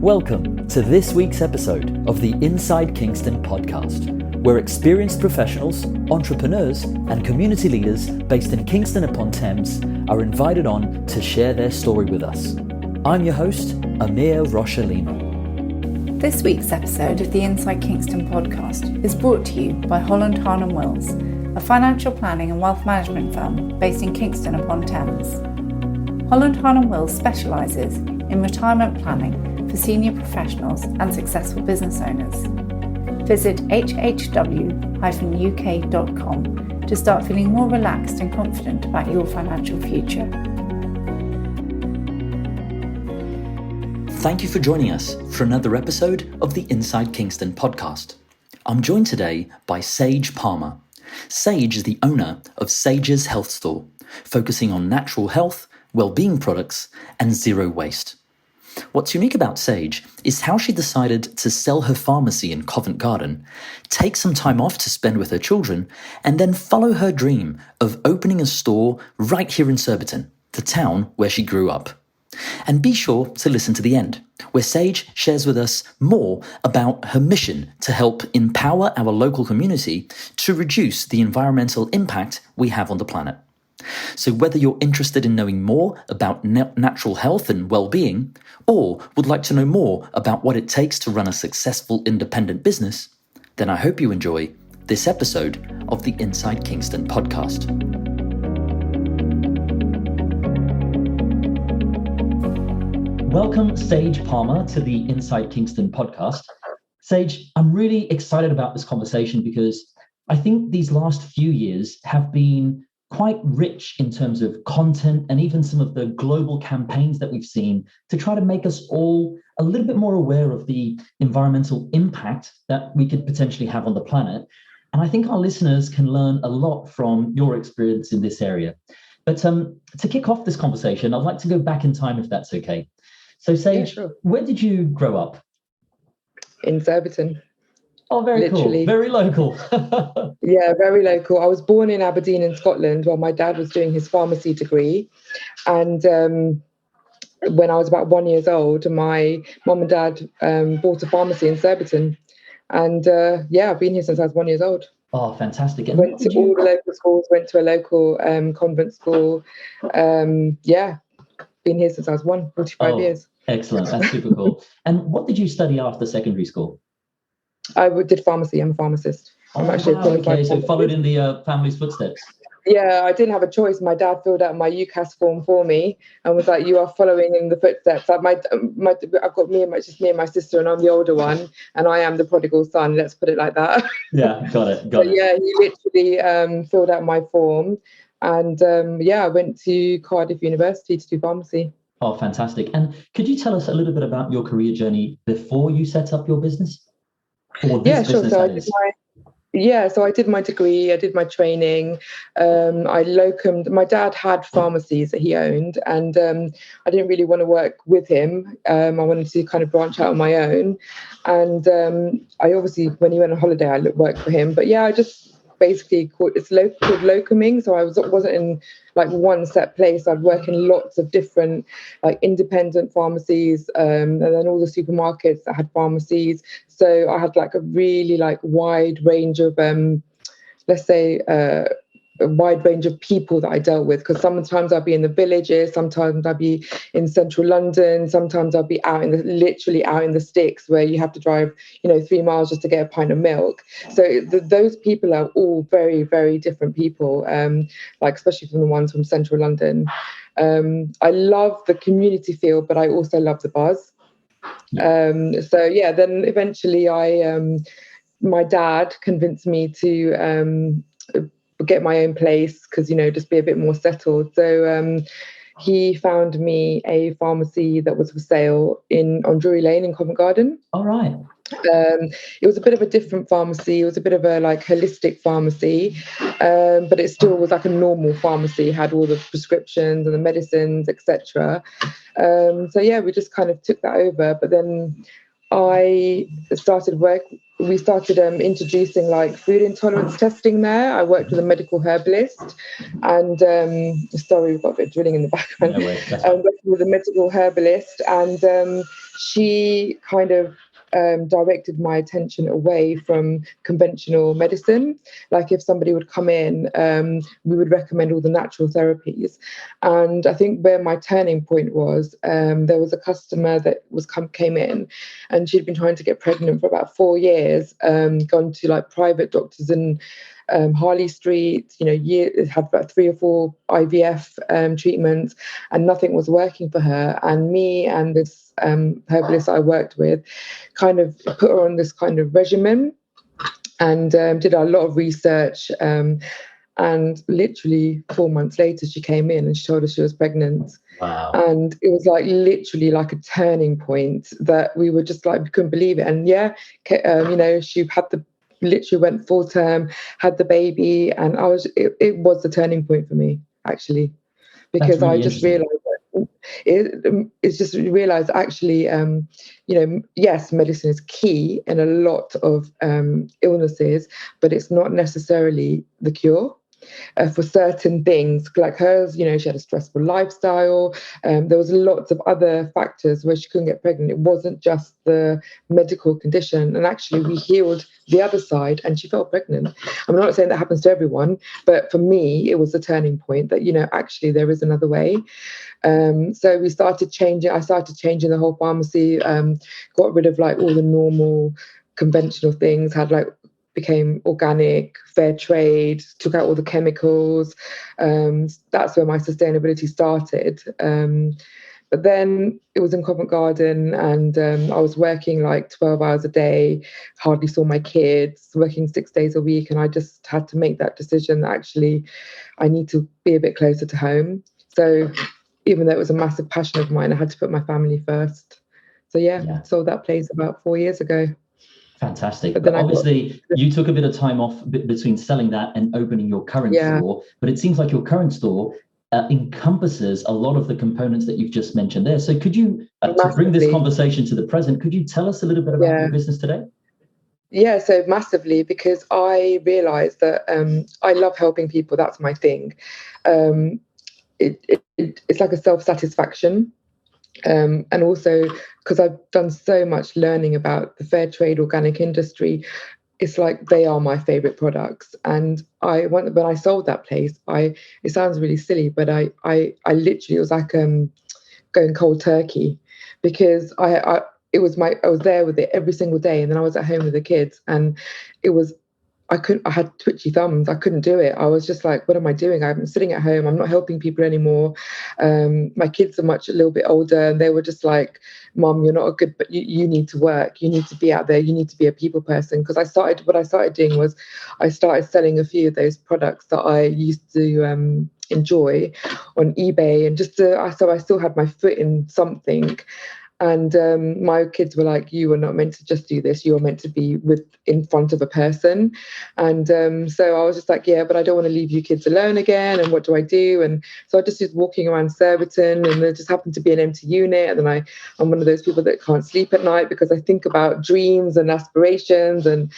Welcome to this week's episode of the Inside Kingston Podcast, where experienced professionals, entrepreneurs, and community leaders based in Kingston upon Thames are invited on to share their story with us. I'm your host, Amir Rochalina. This week's episode of the Inside Kingston Podcast is brought to you by Holland Harnham Wills, a financial planning and wealth management firm based in Kingston upon Thames. Holland Harnham Wills specialises in retirement planning for senior professionals and successful business owners. Visit hhw-uk.com to start feeling more relaxed and confident about your financial future. Thank you for joining us for another episode of the Inside Kingston Podcast. I'm joined today by Sage Parmer. Sage is the owner of Sage's Health Store, focusing on natural health, wellbeing products, and zero waste. What's unique about Sage is how she decided to sell her pharmacy in Covent Garden, take some time off to spend with her children, and then follow her dream of opening a store right here in Surbiton, the town where she grew up. And be sure to listen to the end, where Sage shares with us more about her mission to help empower our local community to reduce the environmental impact we have on the planet. So whether you're interested in knowing more about natural health and well-being, or would like to know more about what it takes to run a successful independent business, then I hope you enjoy this episode of the Inside Kingston Podcast. Welcome, Sage Parmer, to the Inside Kingston Podcast. Sage, I'm really excited about this conversation because I think these last few years have been quite rich in terms of content and even some of the global campaigns that we've seen to try to make us all a little bit more aware of the environmental impact that we could potentially have on the planet. And I think our listeners can learn a lot from your experience in this area. But to kick off this conversation, I'd like to go back in time, if that's okay. So Sage, Sure. Where did you grow up? In Surbiton. Oh, very Literally. Cool. Very local. Yeah, very local. I was born in Aberdeen in Scotland while my dad was doing his pharmacy degree. And when I was about 1 year old, my mum and dad bought a pharmacy in Surbiton. And I've been here since I was 1 year old. Oh, fantastic. And went to all the local schools, went to a local convent school. Been here since I was 45 years. Excellent. That's super cool. And what did you study after secondary school? I did pharmacy. I'm a pharmacist. I'm actually a qualified okay, so pharmacist. followed in the family's footsteps. Yeah, I didn't have a choice. My dad filled out my UCAS form for me and was like, "You are following in the footsteps." I've got me and my sister, and I'm the older one, and I am the prodigal son. Let's put it like that. Yeah, got it. Yeah, he literally filled out my form, and I went to Cardiff University to do pharmacy. Oh, fantastic! And could you tell us a little bit about your career journey before you set up your business? Yeah, sure. So I did my degree, I did my training. I locumed. My dad had pharmacies that he owned, and I didn't really want to work with him. I wanted to kind of branch out on my own. And I obviously, when he went on holiday, I worked for him. But yeah, I just basically called locuming. So I wasn't in like one set place. I'd work in lots of different like independent pharmacies, and then all the supermarkets that had pharmacies. So I had like a really like wide range of a wide range of people that I dealt with, because sometimes I'd be in the villages, sometimes I'd be in central London, sometimes I'd be literally out in the sticks where you have to drive 3 miles just to get a pint of milk. So those people are all very, very different people, like especially from the ones from central London. I love the community feel, but I also love the buzz. Then eventually my dad convinced me to get my own place, because just be a bit more settled. So he found me a pharmacy that was for sale on Drury Lane in Covent Garden. All right. It was a bit of a different pharmacy. It was a bit of a like holistic pharmacy, but it still was like a normal pharmacy. It had all the prescriptions and the medicines, etc. We just kind of took that over. But then we started introducing like food intolerance testing there. I worked with a medical herbalist, and sorry, we've got a bit of drilling in the background. No way, working with a medical herbalist, and she kind of directed my attention away from conventional medicine. Like if somebody would come in, we would recommend all the natural therapies. And I think where my turning point was, there was a customer that came in, and she'd been trying to get pregnant for about 4 years, gone to like private doctors in Harley Street, had about 3 or 4 IVF treatments, and nothing was working for her. And me and this herbalist I worked with kind of put her on this kind of regimen, and did a lot of research. And literally 4 months later, she came in and she told us she was pregnant. Wow. And it was like literally like a turning point that we were just like, we couldn't believe it. And she had literally went full term, had the baby, and it was the turning point for me, actually, because really I just realized it's just realized actually, yes, medicine is key in a lot of illnesses, but it's not necessarily the cure. For certain things, like hers, she had a stressful lifestyle. There was lots of other factors where she couldn't get pregnant. It wasn't just the medical condition. And actually, we healed the other side and she fell pregnant. I'm not saying that happens to everyone, but for me, it was a turning point that, actually there is another way. So we started changing. I started changing the whole pharmacy, got rid of like all the normal conventional things, became organic, fair trade, took out all the chemicals. That's where my sustainability started. But then it was in Covent Garden, and I was working like 12 hours a day, hardly saw my kids, working 6 days a week. And I just had to make that decision that actually I need to be a bit closer to home. So even though it was a massive passion of mine, I had to put my family first. So sold that place about 4 years ago. Fantastic. But obviously, you took a bit of time off between selling that and opening your current store. But it seems like your current store encompasses a lot of the components that you've just mentioned there. So could you, to bring this conversation to the present, could you tell us a little bit about your business today? Yeah, so massively, because I realised that I love helping people. That's my thing. It's like a self-satisfaction. And also because I've done so much learning about the fair trade organic industry, it's like they are my favorite products. And when I sold that place, it sounds really silly, but I literally, it was like going cold turkey, because I was there with it every single day, and then I was at home with the kids, and I had twitchy thumbs. I couldn't do it. I was just like, what am I doing? I'm sitting at home. I'm not helping people anymore. My kids are a little bit older, and they were just like, Mom, you're not but you need to work. You need to be out there. You need to be a people person. Because what I started doing was I started selling a few of those products that I used to enjoy on eBay, and so I still had my foot in something. And my kids were like, you were not meant to just do this. You were meant to be in front of a person. And so I was just like, yeah, but I don't want to leave you kids alone again. And what do I do? And so I just was walking around Surbiton, and there just happened to be an empty unit. And then I'm one of those people that can't sleep at night because I think about dreams and aspirations. And,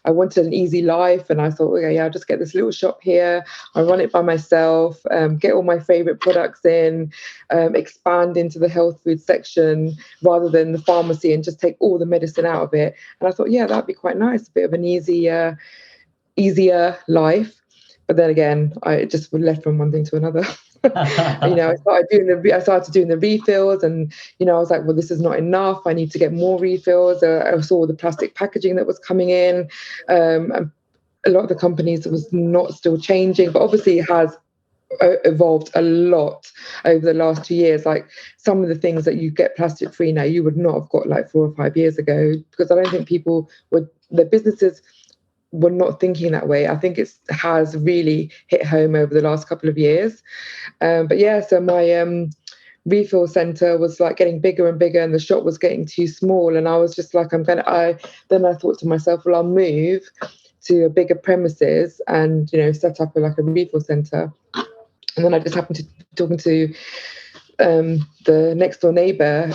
I wanted an easy life. And I thought, okay, I'll just get this little shop here. I'll run it by myself, get all my favorite products in, expand into the health food section rather than the pharmacy, and just take all the medicine out of it. And I thought, yeah, that'd be quite nice, a bit of an easier life. But then again, I just left from one thing to another. I started doing the refills, and I was like, well, this is not enough. I need to get more refills. I saw the plastic packaging that was coming in. And a lot of the companies was not still changing, but obviously it has evolved a lot over the last 2 years. Like some of the things that you get plastic free now, you would not have got like 4 or 5 years ago, because I don't think their businesses were not thinking that way. I think it has really hit home over the last couple of years. But yeah, so my refill center was like getting bigger and bigger, and the shop was getting too small. And I was just like, then I thought to myself, well, I'll move to a bigger premises and, set up a refill center. And then I just happened to be talking to the next door neighbour,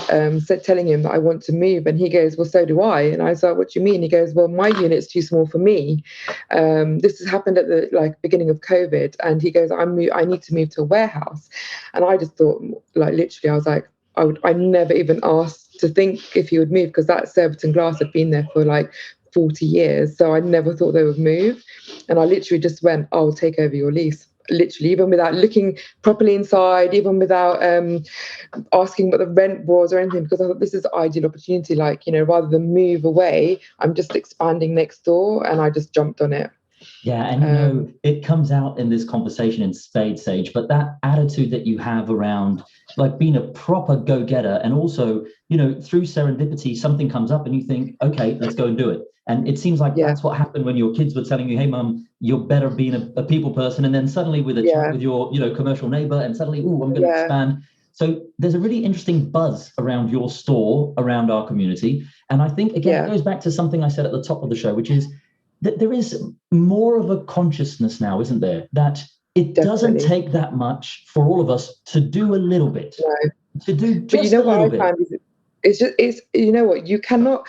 telling him that I want to move, and he goes, well, so do I. And I was like, what do you mean? He goes, well, my unit's too small for me. This has happened at the beginning of COVID, and he goes, I need to move to a warehouse. And I just thought, literally, I was like, I never even asked to think if he would move, because that Surbiton glass had been there for like 40 years. So I never thought they would move. And I literally just went, I'll take over your lease. Literally, even without looking properly inside, even without asking what the rent was or anything, because I thought this is the ideal opportunity. Like, rather than move away, I'm just expanding next door, and I just jumped on it. Yeah, and it comes out in this conversation in spades, Sage, but that attitude that you have around like being a proper go-getter, and also, through serendipity, something comes up and you think, okay, let's go and do it. And it seems like that's what happened when your kids were telling you, hey, mum, you're better being a people person. And then suddenly with a chat with your, commercial neighbor, and suddenly, I'm going to expand. So there's a really interesting buzz around your store, around our community. And I think, again, it goes back to something I said at the top of the show, which is that there is more of a consciousness now, isn't there? That it doesn't take that much for all of us to do a little bit. No. To do just a little bit. You cannot.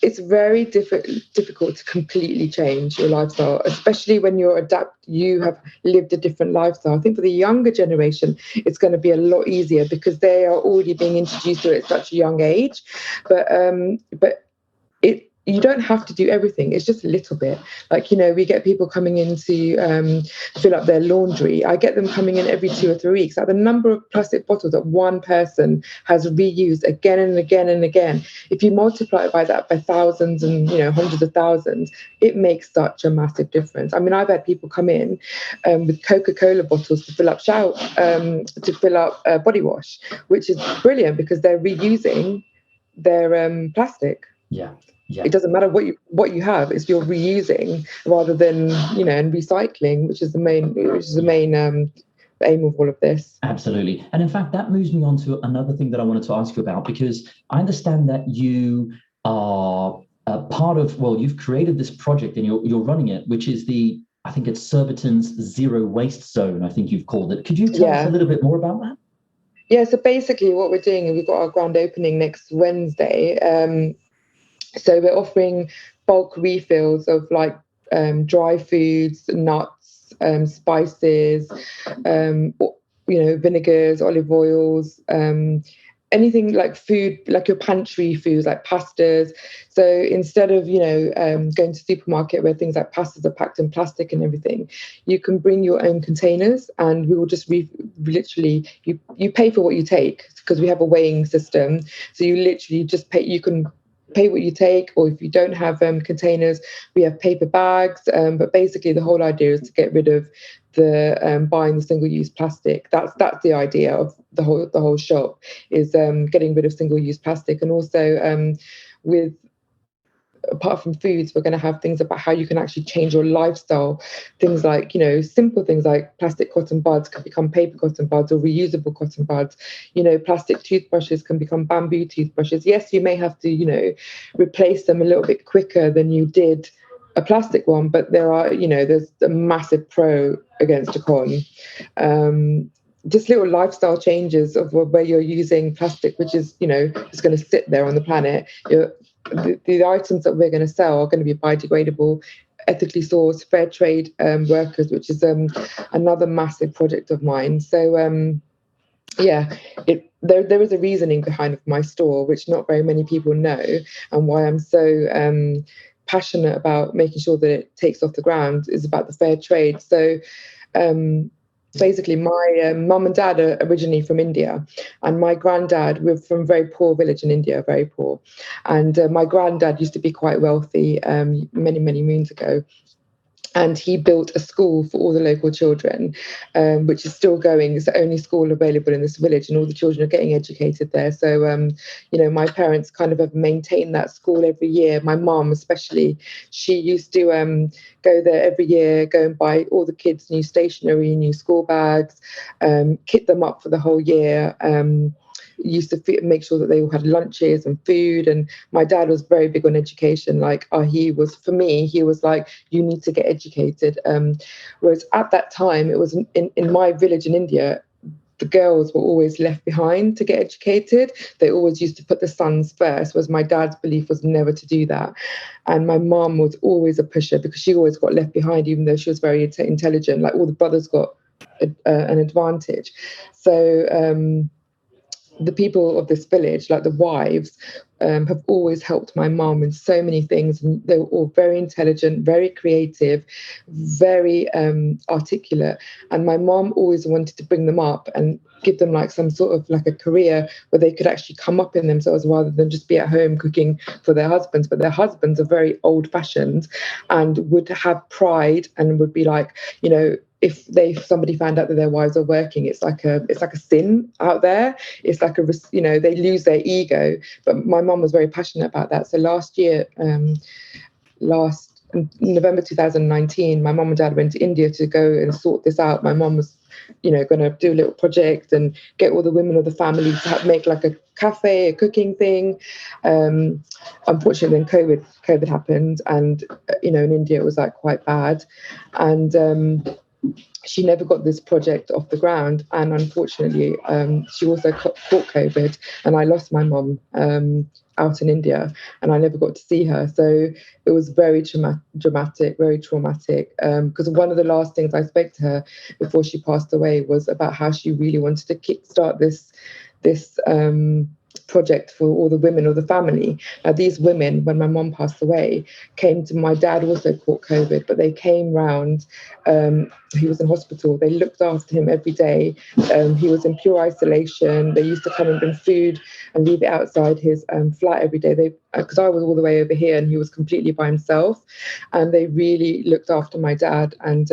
It's very difficult to completely change your lifestyle, especially when you have lived a different lifestyle. I think for the younger generation, it's going to be a lot easier because they are already being introduced to it at such a young age. But you don't have to do everything. It's just a little bit. Like, we get people coming in to fill up their laundry. I get them coming in every 2 or 3 weeks. Like, the number of plastic bottles that one person has reused again and again and again, if you multiply it by thousands and hundreds of thousands, it makes such a massive difference. I mean, I've had people come in with Coca-Cola bottles to fill up body wash, which is brilliant because they're reusing their plastic. Yeah. It doesn't matter what you have; it's you're reusing rather than and recycling, which is the main aim of all of this. Absolutely, and in fact, that moves me on to another thing that I wanted to ask you about, because I understand that you are part of. Well, you've created this project and you're running it, which is I think it's Surbiton's Zero Waste Zone. I think you've called it. Could you tell us a little bit more about that? Yeah. So basically, what we're doing, we've got our grand opening next Wednesday. So we're offering bulk refills of like dry foods, nuts, spices, vinegars, olive oils, anything like food, like your pantry foods, like pastas. So instead of, going to supermarket where things like pastas are packed in plastic and everything, you can bring your own containers, and we will just literally, you pay for what you take, because we have a weighing system. So you literally just pay, you can pay what you take, or if you don't have containers, we have paper bags. But basically, the whole idea is to get rid of the buying the single-use plastic. That's the idea of the whole shop, is getting rid of single-use plastic. And also apart from foods, we're going to have things about how you can actually change your lifestyle. Things like, simple things like plastic cotton buds can become paper cotton buds or reusable cotton buds. Plastic toothbrushes can become bamboo toothbrushes. Yes, you may have to, replace them a little bit quicker than you did a plastic one, but there's a massive pro against a con. Just little lifestyle changes of where you're using plastic, which is, just going to sit there on the planet. The items that we're going to sell are going to be biodegradable, ethically sourced, fair trade workers, which is another massive project of mine. So there is a reasoning behind my store, which not very many people know, and why I'm so passionate about making sure that it takes off the ground is about the fair trade. So basically, my mum and dad are originally from India, and my granddad, we're from a very poor village in India, very poor. And my granddad used to be quite wealthy many, many moons ago. And he built a school for all the local children, which is still going. It's the only school available in this village, and all the children are getting educated there. So, my parents kind of have maintained that school every year. My mum especially, she used to go there every year, go and buy all the kids new stationery, new school bags, kit them up for the whole year. Used to make sure that they all had lunches and food. And my dad was very big on education. Like he was like, you need to get educated. Whereas at that time, it was in my village in India, the girls were always left behind to get educated. They always used to put the sons first, whereas my dad's belief was never to do that. And my mum was always a pusher because she always got left behind, even though she was very intelligent. Like all the brothers got an advantage. So the people of this village, like the wives, have always helped my mum in so many things. And they were all very intelligent, very creative, very articulate. And my mum always wanted to bring them up and give them like some sort of like a career where they could actually come up in themselves rather than just be at home cooking for their husbands. But their husbands are very old fashioned and would have pride and would be like, if somebody found out that their wives are working, it's like a sin out there. It's like they lose their ego. But my mum was very passionate about that. So last year, last November 2019, my mum and dad went to India to go and sort this out. My mum was, going to do a little project and get all the women of the family to make like a cafe, a cooking thing. Unfortunately, then COVID happened, and in India it was like quite bad, and she never got this project off the ground. And unfortunately, she also caught COVID, and I lost my mum out in India, and I never got to see her. So it was very dramatic, very traumatic. Because one of the last things I spoke to her before she passed away was about how she really wanted to kickstart this project for all the women of the family. Now, these women, when my mom passed away, came to my dad, also caught COVID, but they came round. He was in hospital. They looked after him every day. He was in pure isolation. They used to come and bring food and leave it outside his flat every day. Because I was all the way over here and he was completely by himself. And they really looked after my dad. And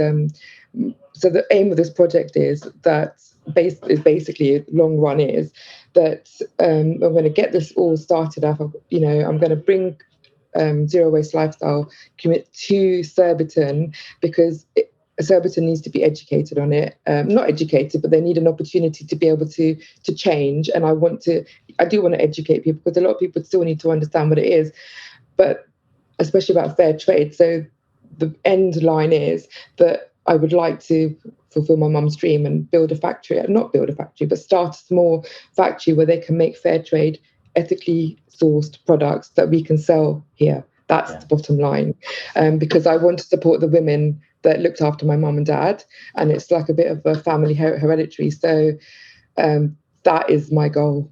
so the aim of this project is that basically long run is that I'm going to get this all started up. I'm going to bring zero waste lifestyle commit to Surbiton, because Surbiton needs to be educated on it. Not educated, but they need an opportunity to be able to change. And I do want to educate people, because a lot of people still need to understand what it is, but especially about fair trade. So the end line is that I would like to fulfill my mum's dream and not build a factory, but start a small factory where they can make fair trade, ethically sourced products that we can sell here. That's the bottom line. Because I want to support the women that looked after my mum and dad, and it's like a bit of a family hereditary. So that is my goal,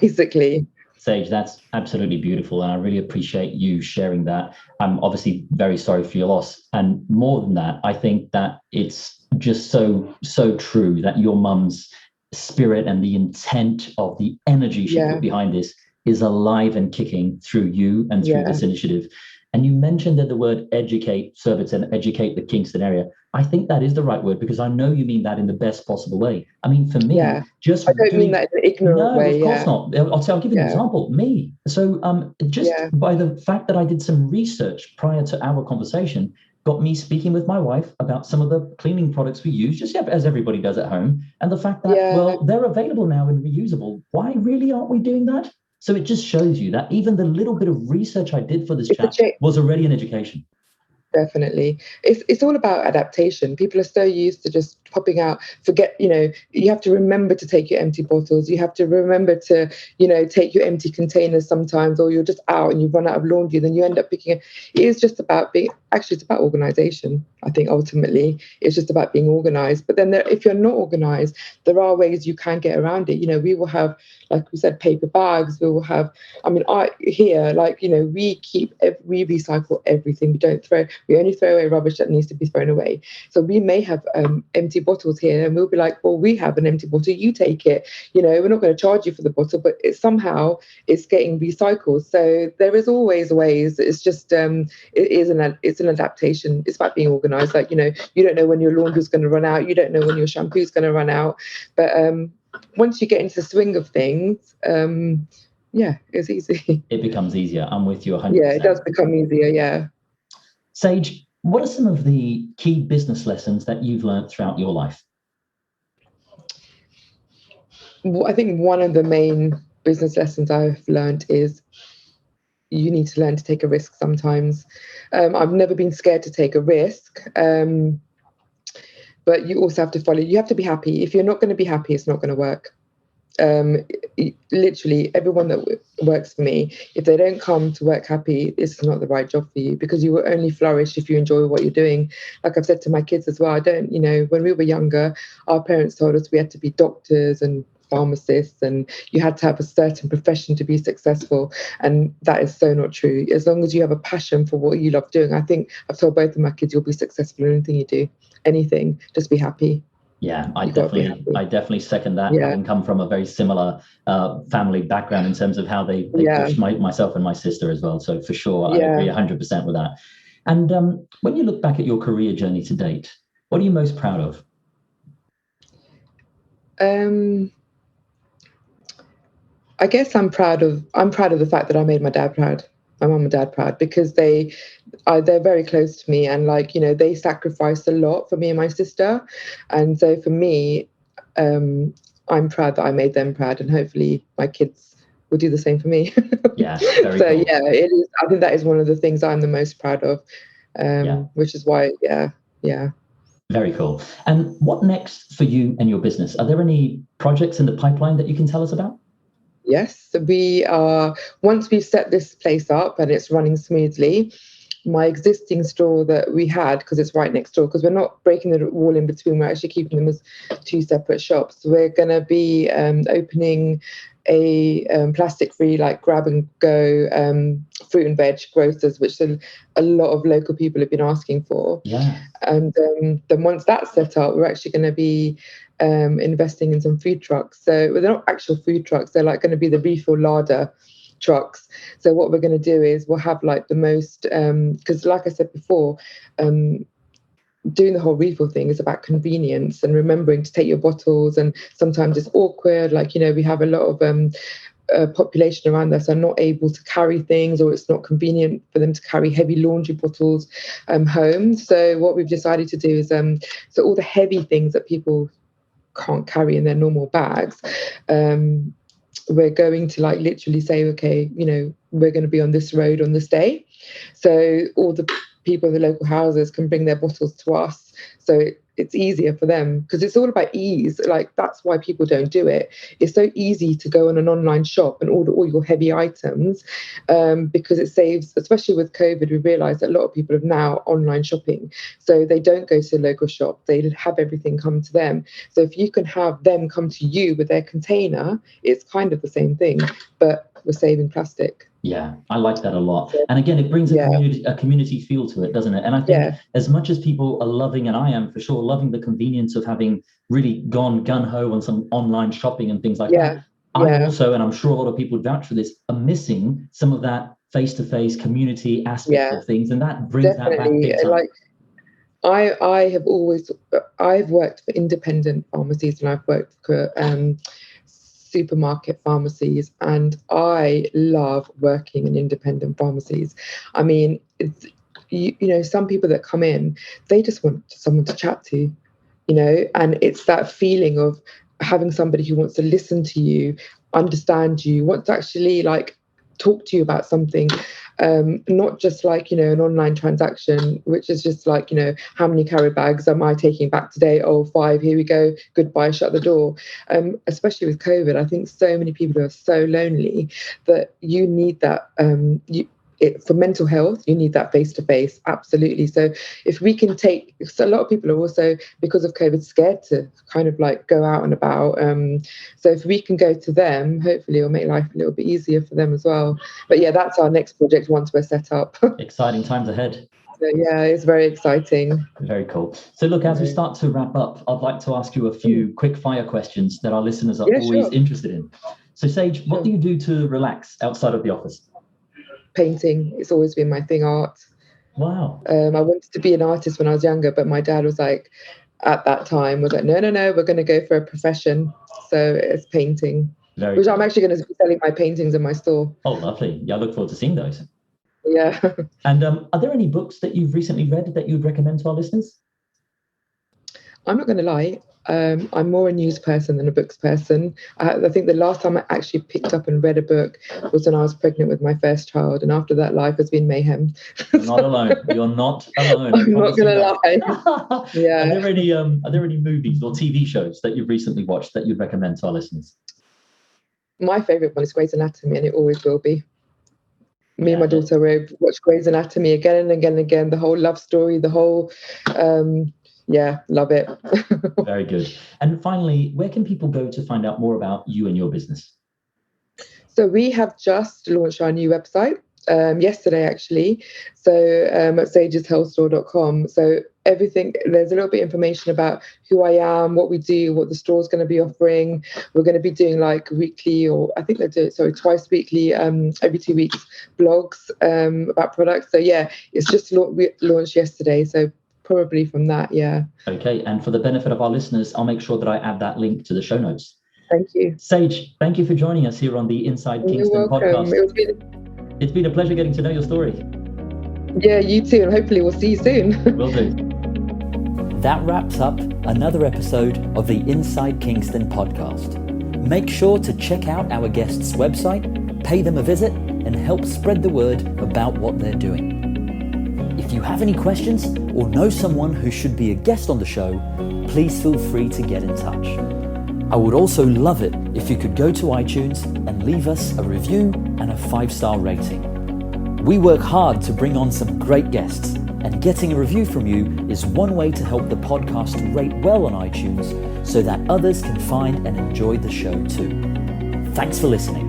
basically. Sage, that's absolutely beautiful. And I really appreciate you sharing that. I'm obviously very sorry for your loss. And more than that, I think that it's just so true that your mum's spirit and the intent of the energy she put behind this is alive and kicking through you and through this initiative. And you mentioned that the word educate Surbiton, educate the Kingston area. I think that is the right word, because I know you mean that in the best possible way. I mean, for me, I don't mean that in an ignorant way. No, of course not. I'll give you an example. Me. So by the fact that I did some research prior to our conversation, got me speaking with my wife about some of the cleaning products we use, just as everybody does at home. And the fact that, they're available now and reusable. Why really aren't we doing that? So it just shows you that even the little bit of research I did for this chat was already an education. Definitely. It's all about adaptation. People are so used to just popping out, you have to remember to take your empty bottles. You have to remember to, take your empty containers sometimes, or you're just out and you run out of laundry, then you end up picking it. It is just about it's about organization. I think ultimately it's just about being organized. But then if you're not organized, there are ways you can get around it. We will have, like we said, paper bags. We will have, we recycle everything. We only throw away rubbish that needs to be thrown away. So we may have empty bottles here, and we'll be like, well, we have an empty bottle, you take it. We're not going to charge you for the bottle, but it's getting recycled. So there is always ways. It's just it's an adaptation. It's about being organized. Like, you don't know when your laundry's going to run out, you don't know when your shampoo's going to run out, but once you get into the swing of things, it's easy. It becomes easier. I'm with you 100%. Yeah, it does become easier. Yeah. Sage, what are some of the key business lessons that you've learned throughout your life? I think one of the main business lessons I've learned is you need to learn to take a risk sometimes. I've never been scared to take a risk, but you also have to follow. You have to be happy. If you're not going to be happy, it's not going to work. Literally, everyone that works for me, if they don't come to work happy, it's not the right job for you, because you will only flourish if you enjoy what you're doing. Like I've said to my kids as well, when we were younger, our parents told us we had to be doctors and pharmacists and you had to have a certain profession to be successful. And that is so not true. As long as you have a passion for what you love doing, I think I've told both of my kids, you'll be successful in anything you do. Anything, just be happy. Yeah, I definitely second that. Yeah. Having come from a very similar family background in terms of how they pushed myself and my sister as well. So for sure, I agree 100% with that. And when you look back at your career journey to date, what are you most proud of? I guess I'm proud of the fact that I made my dad proud, my mum and dad proud, because they're very close to me, and like, you know, they sacrificed a lot for me and my sister. And so for me, I'm proud that I made them proud, and hopefully my kids will do the same for me. Yeah. So cool. Yeah, it is. I think that is one of the things I'm the most proud of, which is why, yeah. Very cool. And what next for you and your business? Are there any projects in the pipeline that you can tell us about? Yes, we are. Once we've set this place up and it's running smoothly, my existing store that we had, because it's right next door, because we're not breaking the wall in between, we're actually keeping them as two separate shops. We're going to be opening a plastic-free, like grab and go fruit and veg grocers, which a lot of local people have been asking for. Yeah. And then once that's set up, we're actually going to be investing in some food trucks. So they're not actual food trucks, they're like going to be the refill larder trucks. So what we're going to do is we'll have like the most, because like I said before, doing the whole refill thing is about convenience and remembering to take your bottles, and sometimes it's awkward, like, you know, we have a lot of population around us are not able to carry things, or it's not convenient for them to carry heavy laundry bottles home. So what we've decided to do is so all the heavy things that people can't carry in their normal bags, we're going to like literally say, okay, you know, we're going to be on this road on this day, so all the people in the local houses can bring their bottles to us, so it's easier for them, because it's all about ease. Like, that's why people don't do it. It's so easy to go on an online shop and order all your heavy items, because it saves, especially with COVID, we realised that a lot of people have now online shopping. So they don't go to the local shop, they have everything come to them. So if you can have them come to you with their container, it's kind of the same thing, but we're saving plastic. Yeah, I like that a lot. And again, it brings a community feel to it, doesn't it? And I think as much as people are loving, and I am for sure loving the convenience of having really gone gung-ho on some online shopping and things like that, I also, and I'm sure a lot of people vouch for this, are missing some of that face-to-face community aspect of things. And that brings that back big time. Like, I've worked for independent pharmacies, and I've worked for supermarket pharmacies, and I love working in independent pharmacies. I mean, you know, some people that come in, they just want someone to chat to, you know, and it's that feeling of having somebody who wants to listen to you, understand you, wants to actually like talk to you about something, not just like, you know, an online transaction, which is just like, you know, how many carry bags am I taking back today? Oh, 5, here we go, goodbye, shut the door. Especially with COVID, I think so many people are so lonely that you need that, for mental health, you need that face-to-face, absolutely. So if we can so a lot of people are also, because of COVID, scared to kind of like go out and about. So if we can go to them, hopefully it'll make life a little bit easier for them as well. But yeah, that's our next project once we're set up. Exciting times ahead. So yeah, it's very exciting. Very cool. So look, as we start to wrap up, I'd like to ask you a few quick fire questions that our listeners are always interested in. So Sage, what do you do to relax outside of the office? Painting. It's always been my thing, art. Wow. I wanted to be an artist when I was younger, but my dad was like, at that time, was like, no, we're going to go for a profession. So it's painting, which cool. I'm actually going to be selling my paintings in my store. Oh, lovely. Yeah, I look forward to seeing those. Yeah. And are there any books that you've recently read that you'd recommend to our listeners? I'm not going to lie. I'm more a news person than a books person. I think the last time I actually picked up and read a book was when I was pregnant with my first child, and after that, life has been mayhem. You're not alone. You're not alone. I'm not going to lie. Yeah. Are there any movies or TV shows that you've recently watched that you'd recommend to our listeners? My favourite one is Grey's Anatomy, and it always will be. Me and my daughter will watch Grey's Anatomy again and again and again. The whole love story, the whole yeah, love it. Very good. And finally, where can people go to find out more about you and your business? So we have just launched our new website yesterday, actually. So at sageshealthstore.com. So everything, there's a little bit of information about who I am, what we do, what the store's going to be offering. We're going to be doing like weekly, or I think they do it, sorry, twice weekly, every 2 weeks, blogs about products. So yeah, it's just launched yesterday. So probably from that, yeah. Okay, and for the benefit of our listeners, I'll make sure that I add that link to the show notes. Thank you. Sage, thank you for joining us here on the Inside Kingston podcast. It's been a pleasure getting to know your story. Yeah, you too, and hopefully we'll see you soon. Will do. That wraps up another episode of the Inside Kingston podcast. Make sure to check out our guests' website, pay them a visit, and help spread the word about what they're doing. If you have any questions or know someone who should be a guest on the show, please feel free to get in touch. I would also love it if you could go to iTunes and leave us a review and a 5-star rating. We work hard to bring on some great guests, and getting a review from you is one way to help the podcast rate well on iTunes so that others can find and enjoy the show too. Thanks for listening.